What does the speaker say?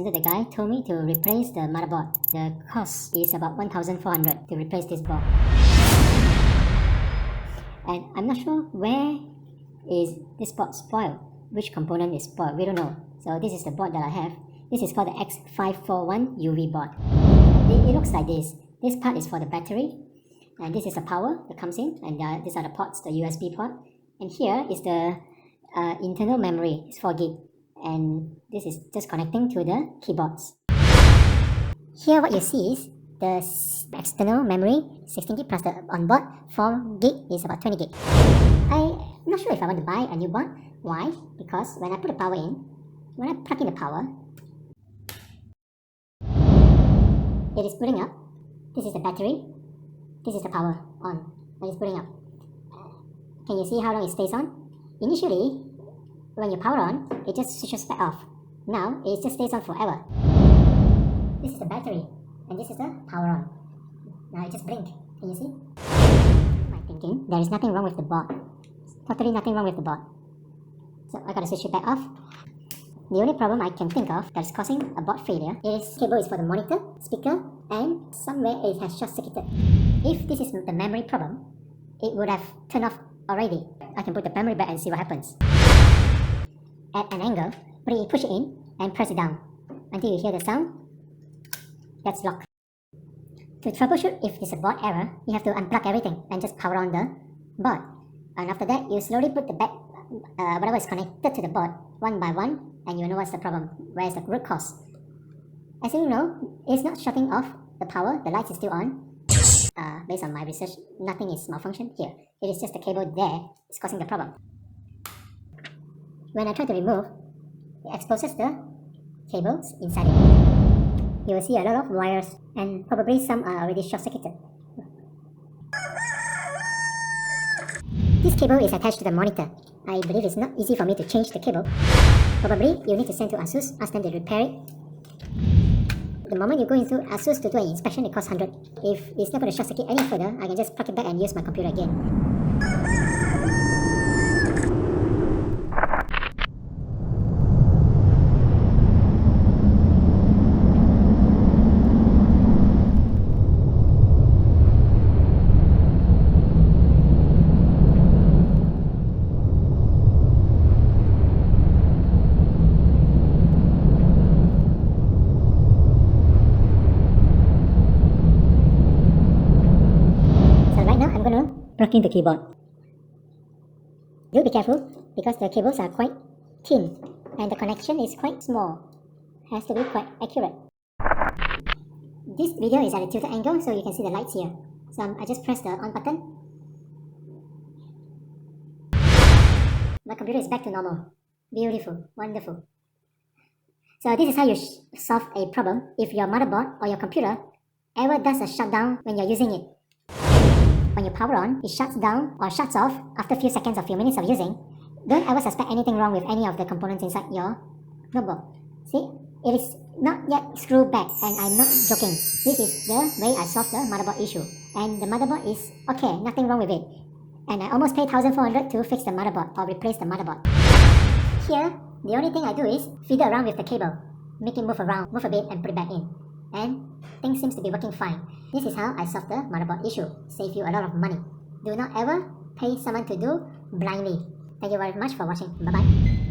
to the guy, told me to replace the motherboard. The cost is about 1,400 to replace this board. And I'm not sure where is this board spoiled. Which component is spoiled? We don't know. So this is the board that I have. This is called the X541 UV board. It looks like this. This part is for the battery. And this is the power that comes in. And these are the ports, the USB port. And here is the internal memory. It's 4 gig. And this is just connecting to the keyboards. Here what you see is the external memory 16 gig plus the onboard 4 gig is about 20 gig. I'm not sure if I want to buy a new board. Why? Because when I put the power in, when I plug in the power, it is booting up. This is the battery. This is the power on. And it's booting up. Can you see how long it stays on? Initially, when you power on, it just switches back off. Now, it just stays on forever. This is the battery, and this is the power on. Now it just blinked. Can you see? My thinking, there is nothing wrong with the board. Totally nothing wrong with the board. So I gotta switch it back off. The only problem I can think of that is causing a board failure is cable is for the monitor, speaker, and somewhere it has short circuited. If this is the memory problem, it would have turned off already. I can put the memory back and see what happens. At an angle, push it in and press it down until you hear the sound. That's locked. To troubleshoot if it's a board error, you have to unplug everything and just power on the board. And after that, you slowly put the back, whatever is connected to the board, one by one, and you know what's the problem, where's the root cause. As you know, it's not shutting off the power, the lights is still on. Based on my research, nothing is malfunction here. It is just the cable there is causing the problem. When I try to remove, it exposes the cables inside it. You will see a lot of wires and probably some are already short-circuited. This cable is attached to the monitor. I believe it's not easy for me to change the cable. Probably you need to send to Asus, ask them to repair it. The moment you go into Asus to do an inspection, it costs 100. If it's not going to short-circuit any further, I can just plug it back and use my computer again. Plug in the keyboard. Do be careful because the cables are quite thin and the connection is quite small. Has to be quite accurate. This video is at a tilted angle so you can see the lights here. So I just press the on button. My computer is back to normal. Beautiful, wonderful. So this is how you solve a problem if your motherboard or your computer ever does a shutdown when you're using it. When you power on, it shuts down or shuts off after a few seconds or few minutes of using. Don't ever suspect anything wrong with any of the components inside your notebook. See, it is not yet screwed back and I'm not joking. This is the way I solved the motherboard issue. And the motherboard is okay, nothing wrong with it. And I almost paid 1,400 to fix the motherboard or replace the motherboard. Here, the only thing I do is fiddle around with the cable. Make it move around, move a bit and put it back in. And things seems to be working fine. This is how I solved the motherboard issue. Save you a lot of money. Do not ever pay someone to do blindly. Thank you very much for watching. Bye bye.